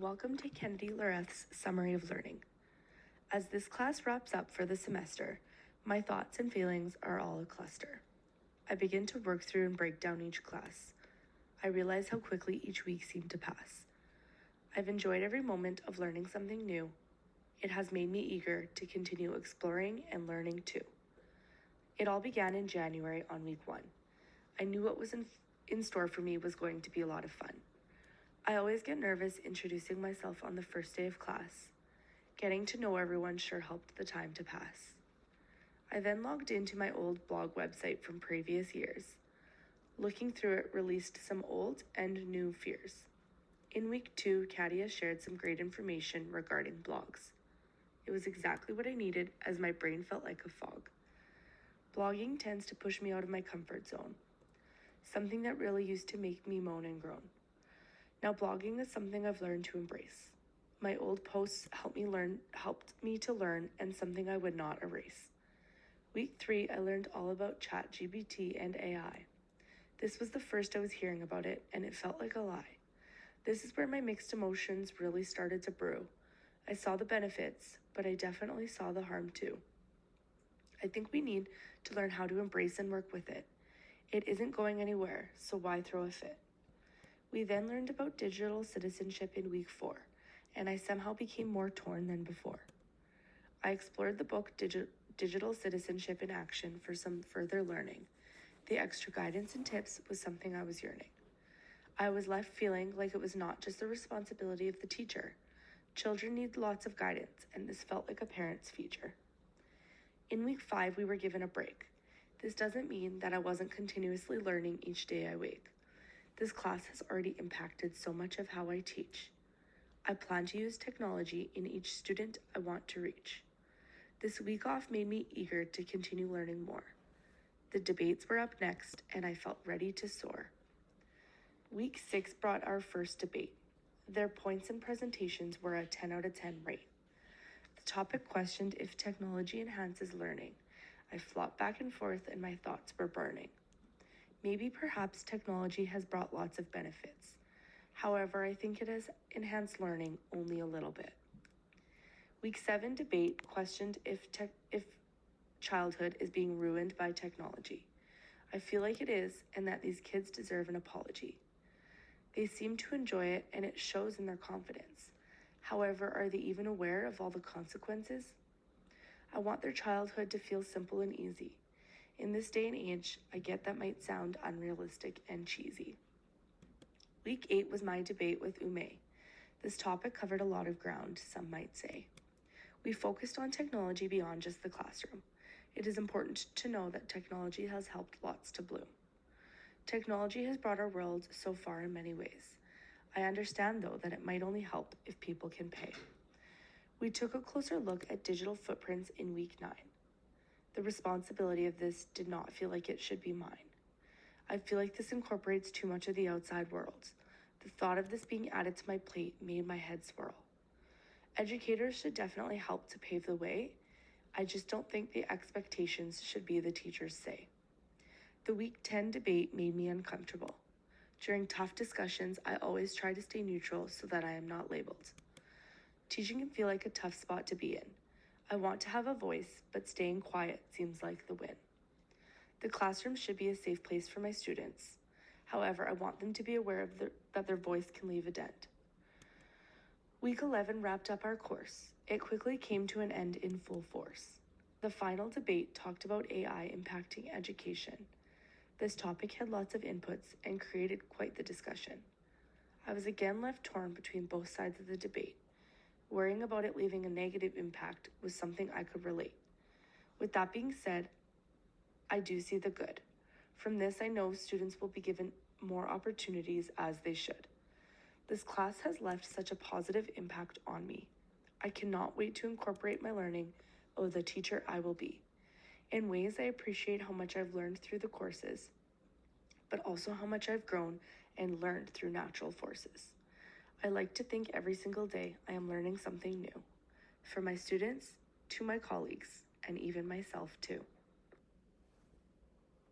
Welcome to Kennedy Loreth's Summary of Learning. As this class wraps up for the semester, my thoughts and feelings are all a cluster. I begin to work through and break down each class. I realize how quickly each week seemed to pass. I've enjoyed every moment of learning something new. It has made me eager to continue exploring and learning too. It all began in January on week 1. I knew what was in store for me was going to be a lot of fun. I always get nervous introducing myself on the first day of class. Getting to know everyone sure helped the time to pass. I then logged into my old blog website from previous years. Looking through it released some old and new fears. In week 2, Katia shared some great information regarding blogs. It was exactly what I needed as my brain felt like a fog. Blogging tends to push me out of my comfort zone, something that really used to make me moan and groan. Now blogging is something I've learned to embrace. My old posts helped me to learn and something I would not erase. Week 3, I learned all about ChatGPT and AI. This was the first I was hearing about it, and it felt like a lie. This is where my mixed emotions really started to brew. I saw the benefits, but I definitely saw the harm too. I think we need to learn how to embrace and work with it. It isn't going anywhere, so why throw a fit? We then learned about digital citizenship in week 4, and I somehow became more torn than before. I explored the book Digital Citizenship in Action for some further learning. The extra guidance and tips was something I was yearning. I was left feeling like it was not just the responsibility of the teacher. Children need lots of guidance, and this felt like a parent's feature. In week 5, we were given a break. This doesn't mean that I wasn't continuously learning each day I wake. This class has already impacted so much of how I teach. I plan to use technology in each student I want to reach. This week off made me eager to continue learning more. The debates were up next, and I felt ready to soar. Week 6 brought our first debate. Their points and presentations were a 10 out of 10 rate. The topic questioned if technology enhances learning. I flopped back and forth, and my thoughts were burning. Maybe perhaps technology has brought lots of benefits. However, I think it has enhanced learning only a little bit. Week 7 debate questioned if childhood is being ruined by technology. I feel like it is, and that these kids deserve an apology. They seem to enjoy it, and it shows in their confidence. However, are they even aware of all the consequences? I want their childhood to feel simple and easy. In this day and age, I get that might sound unrealistic and cheesy. Week 8 was my debate with Ume. This topic covered a lot of ground, some might say. We focused on technology beyond just the classroom. It is important to know that technology has helped lots to bloom. Technology has brought our world so far in many ways. I understand, though, that it might only help if people can pay. We took a closer look at digital footprints in week 9. The responsibility of this did not feel like it should be mine. I feel like this incorporates too much of the outside world. The thought of this being added to my plate made my head swirl. Educators should definitely help to pave the way. I just don't think the expectations should be the teacher's say. The week 10 debate made me uncomfortable. During tough discussions, I always try to stay neutral so that I am not labeled. Teaching can feel like a tough spot to be in. I want to have a voice, but staying quiet seems like the win. The classroom should be a safe place for my students. However, I want them to be aware that their voice can leave a dent. Week 11 wrapped up our course. It quickly came to an end in full force. The final debate talked about AI impacting education. This topic had lots of inputs and created quite the discussion. I was again left torn between both sides of the debate. Worrying about it leaving a negative impact was something I could relate. With that being said, I do see the good. From this, I know students will be given more opportunities as they should. This class has left such a positive impact on me. I cannot wait to incorporate my learning of the teacher I will be. In ways, I appreciate how much I've learned through the courses, but also how much I've grown and learned through natural forces. I like to think every single day I am learning something new, from my students to my colleagues, and even myself too.